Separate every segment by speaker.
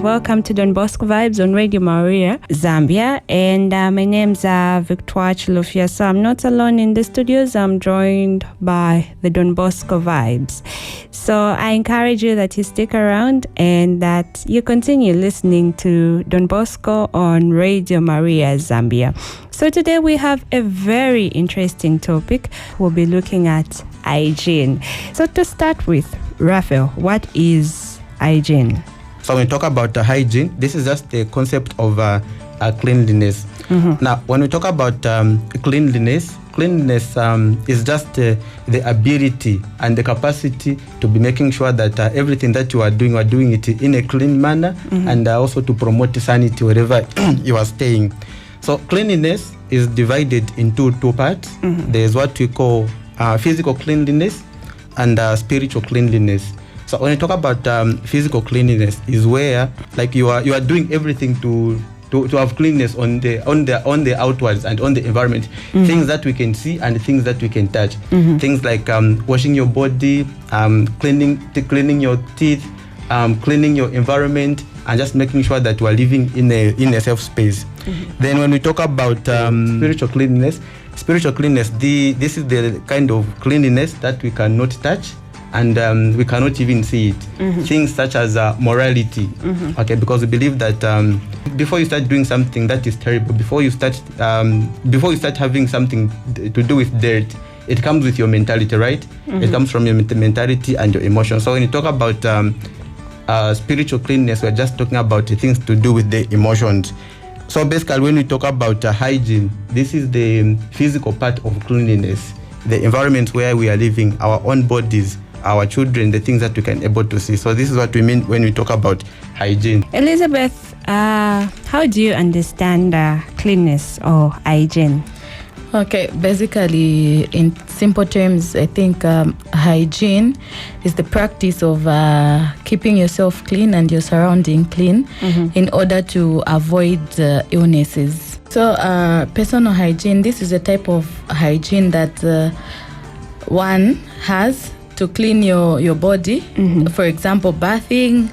Speaker 1: Welcome to Don Bosco Vibes on Radio Maria, Zambia. And my name's Victoire Chilofia. So I'm not alone in the studios. I'm joined by the Don Bosco Vibes. So I encourage you that you stick around and that you continue listening to Don Bosco on Radio Maria, Zambia. So today we have a very interesting topic. We'll be looking at hygiene. So to start with, Raphael, what is hygiene?
Speaker 2: So when we talk about hygiene, this is just the concept of cleanliness. Mm-hmm. Now, when we talk about cleanliness is just the ability and the capacity to be making sure that everything that you are doing it in a clean manner, mm-hmm. and also to promote sanity wherever you are staying. So cleanliness is divided into two parts. Mm-hmm. There is what we call physical cleanliness and spiritual cleanliness. So when you talk about physical cleanliness, is where like you are doing everything to have cleanness on the outwards and on the environment, mm-hmm. things that we can see and things that we can touch, mm-hmm. things like washing your body, cleaning your teeth, cleaning your environment, and just making sure that we are living in a safe space. Mm-hmm. Then when we talk about spiritual cleanliness, this is the kind of cleanliness that we cannot touch. And we cannot even see it. Mm-hmm. Things such as morality, mm-hmm. okay, because we believe that before you start doing something that is terrible, before you start having something to do with dirt, it comes with your mentality, right? Mm-hmm. It comes from your mentality and your emotions. So when you talk about spiritual cleanness, we're just talking about things to do with the emotions. So basically, when we talk about hygiene, this is the physical part of cleanliness, the environment where we are living, our own bodies, our children, the things that we can able to see. So this is what we mean when we talk about hygiene.
Speaker 1: Elizabeth, how do you understand cleanness or hygiene?
Speaker 3: Okay, basically, in simple terms, I think hygiene is the practice of keeping yourself clean and your surrounding clean, mm-hmm. in order to avoid illnesses. So personal hygiene, this is a type of hygiene that one has to clean your body. Mm-hmm. For example, bathing,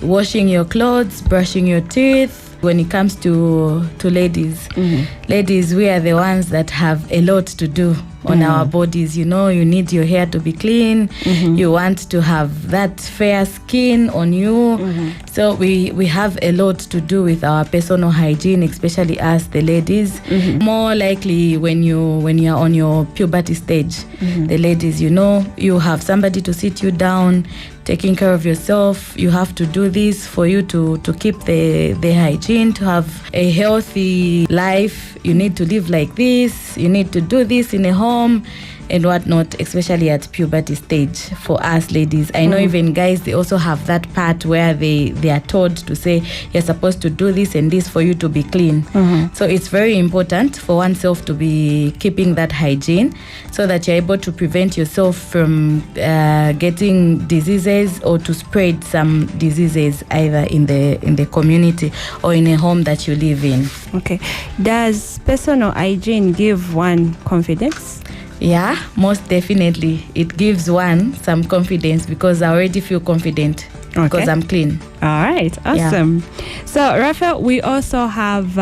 Speaker 3: washing your clothes, brushing your teeth. When it comes to ladies, mm-hmm. ladies, we are the ones that have a lot to do on our bodies. You know, you need your hair to be clean. Mm-hmm. You want to have that fair skin on you. Mm-hmm. So we have a lot to do with our personal hygiene, especially as the ladies. Mm-hmm. More likely when you are on your puberty stage, mm-hmm. the ladies, you know, you have somebody to sit you down, taking care of yourself. You have to do this for you to keep the hygiene, to have a healthy life. You need to live like this. You need to do this in a home and whatnot, especially at puberty stage for us ladies. I know even guys, they also have that part where they are told to say, you're supposed to do this and this for you to be clean. Mm-hmm. So it's very important for oneself to be keeping that hygiene so that you're able to prevent yourself from getting diseases or to spread some diseases either in the community or in a home that you live in.
Speaker 1: Okay. Does personal hygiene give one confidence?
Speaker 3: Yeah, most definitely. It gives one some confidence because I already feel confident because I'm clean.
Speaker 1: All right, awesome. Yeah. So, Raphael, we also have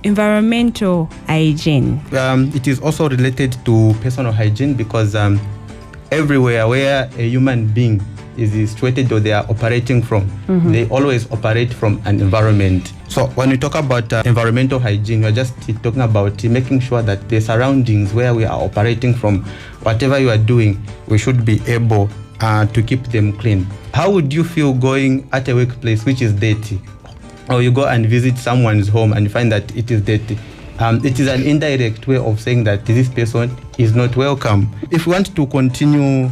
Speaker 1: environmental hygiene.
Speaker 2: It is also related to personal hygiene because everywhere where a human being is situated or they are operating from, mm-hmm. they always operate from an environment. So when we talk about environmental hygiene, we're just talking about making sure that the surroundings where we are operating from, whatever you are doing, we should be able to keep them clean. How would you feel going at a workplace which is dirty? Or you go and visit someone's home and you find that it is dirty? It is an indirect way of saying that this person is not welcome. If we want to continue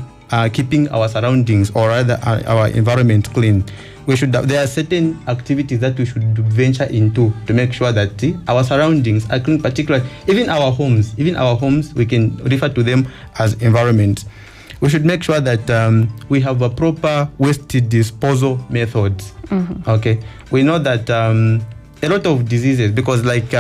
Speaker 2: keeping our surroundings or rather our environment clean, there are certain activities that we should venture into to make sure that our surroundings are clean, particularly even our homes, we can refer to them as environments. We should make sure that we have a proper waste disposal methods. Mm-hmm. Okay, we know that a lot of diseases, because like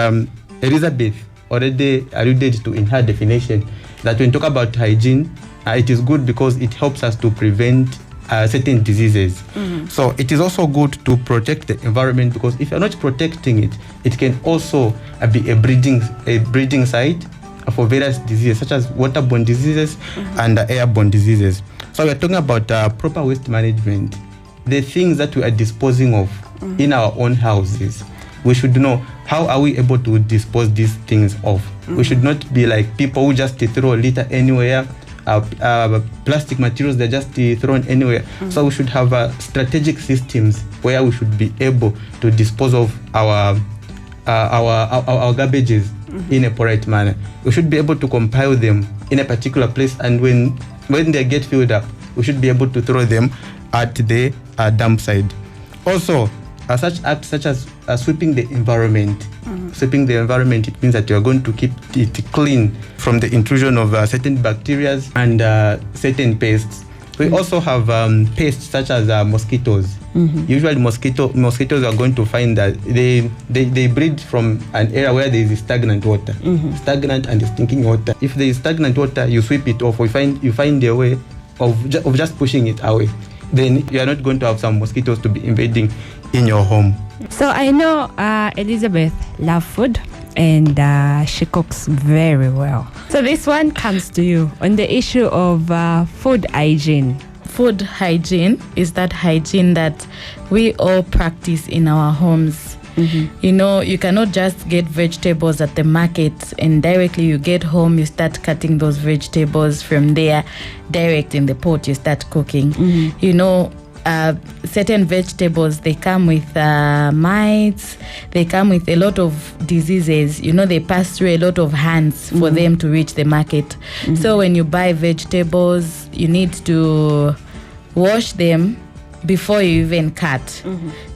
Speaker 2: Elizabeth already alluded to in her definition, that when we talk about hygiene, it is good because it helps us to prevent certain diseases. So it is also good to protect the environment, because if you're not protecting it, it can also be a breeding site for various diseases such as waterborne diseases and airborne diseases. So we're talking about proper waste management, the things that we are disposing of in our own houses. We should know, how are we able to dispose these things of? We should not be like people who just throw litter anywhere, plastic materials, they're just thrown anywhere. So we should have strategic systems where we should be able to dispose of our garbages in a polite manner. We should be able to compile them in a particular place, and when they get filled up, we should be able to throw them at the dump site. Also, such acts such as sweeping the environment. Sweeping the environment, it means that you are going to keep it clean from the intrusion of certain bacteria and certain pests. We also have pests such as mosquitoes. Usually mosquitoes are going to find that they breed from an area where there is stagnant water, stagnant and stinking water. If there is stagnant water, you sweep it off, or you find a way of just pushing it away. Then you are not going to have some mosquitoes to be invading in your home.
Speaker 1: So I know Elizabeth loves food, and she cooks very well. So this one comes to you on the issue of food hygiene.
Speaker 3: Food hygiene is that hygiene that we all practice in our homes. You know, you cannot just get vegetables at the market and directly you get home, you start cutting those vegetables. From there, direct in the pot, you start cooking. You know, certain vegetables, they come with mites, they come with a lot of diseases. You know, they pass through a lot of hands for them to reach the market. So when you buy vegetables, you need to wash them before you even cut,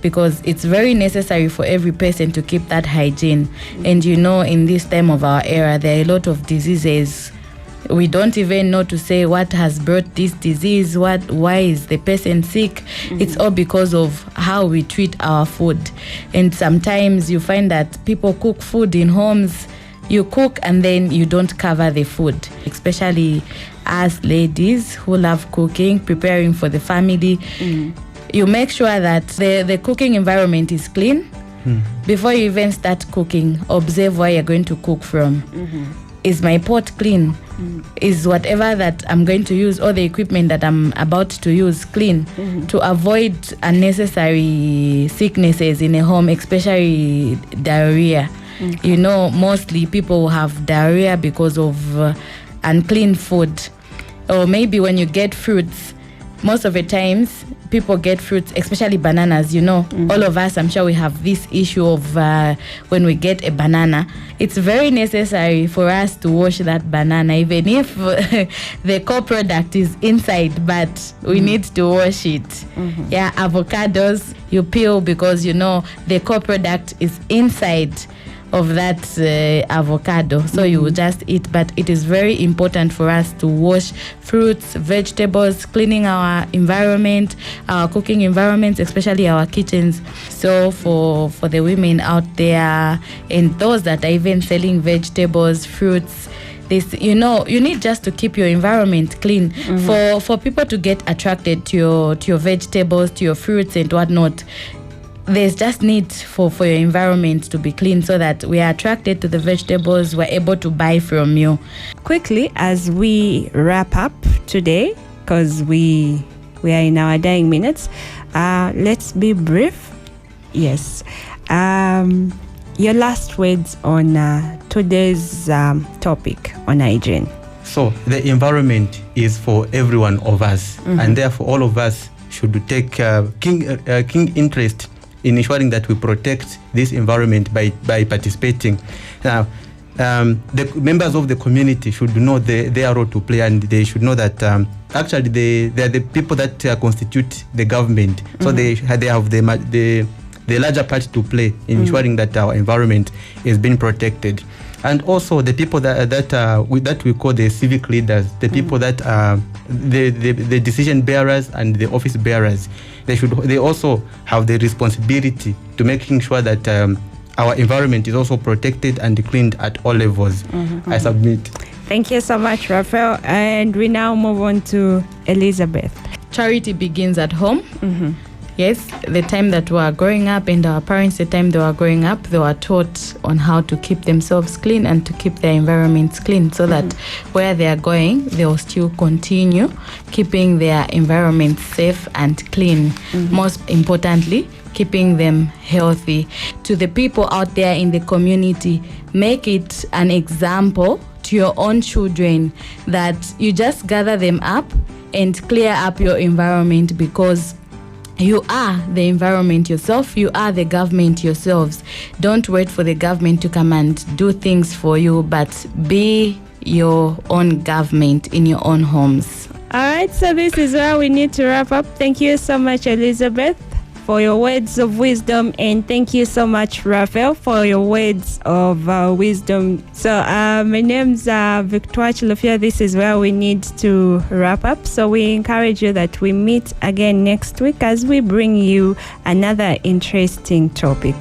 Speaker 3: because it's very necessary for every person to keep that hygiene. And you know, in this time of our era, there are a lot of diseases. We don't even know to say what has brought this disease, why is the person sick. It's all because of how we treat our food. And sometimes you find that people cook food in homes. You cook and then you don't cover the food, especially as ladies who love cooking, preparing for the family. You make sure that the cooking environment is clean. Before you even start cooking, observe where you're going to cook from. Is my pot clean? Is whatever that I'm going to use, or the equipment that I'm about to use, clean? To avoid unnecessary sicknesses in a home, especially diarrhea. You know, mostly people have diarrhea because of unclean food. Or maybe when you get fruits, most of the times people get fruits, especially bananas. You know, all of us, I'm sure we have this issue of when we get a banana, it's very necessary for us to wash that banana, even if the core product is inside, but we need to wash it. Yeah, avocados, you peel because you know the core product is inside of that avocado, so you will just eat. But it is very important for us to wash fruits, vegetables, cleaning our environment, our cooking environments, especially our kitchens. So for the women out there and those that are even selling vegetables, fruits, this, you know, you need just to keep your environment clean. For people to get attracted to your vegetables, to your fruits and whatnot, there's just need for your environment to be clean, so that we are attracted to the vegetables, we're able to buy from you.
Speaker 1: Quickly, as we wrap up today, because we are in our dying minutes, let's be brief. Yes. Your last words on today's topic on hygiene.
Speaker 2: So the environment is for every one of us, and therefore all of us should take keen interest in ensuring that we protect this environment by participating. Now, the members of the community should know their role to play, and they should know that actually they are the people that constitute the government. So they have the larger part to play in ensuring that our environment is being protected. And also the people that we call the civic leaders, the people that are the decision bearers and the office bearers, they also have the responsibility to making sure that our environment is also protected and cleaned at all levels. I submit.
Speaker 1: Thank you so much, Raphael. And we now move on to Elizabeth.
Speaker 3: charity begins at home. Yes, the time that we are growing up, and our parents, the time they were growing up, they were taught on how to keep themselves clean and to keep their environments clean, so that where they are going, they will still continue keeping their environment safe and clean. Most importantly, keeping them healthy. To the people out there in the community, make it an example to your own children that you just gather them up and clear up your environment, because you are the environment yourself. You are the government yourselves. Don't wait for the government to come and do things for you, but be your own government in your own homes.
Speaker 1: All right, so this is where we need to wrap up. Thank you so much, Elizabeth, for your words of wisdom, and thank you so much, Raphael, for your words of wisdom. So my name's Victoire Chilofia. This is where we need to wrap up. So we encourage you that we meet again next week as we bring you another interesting topic.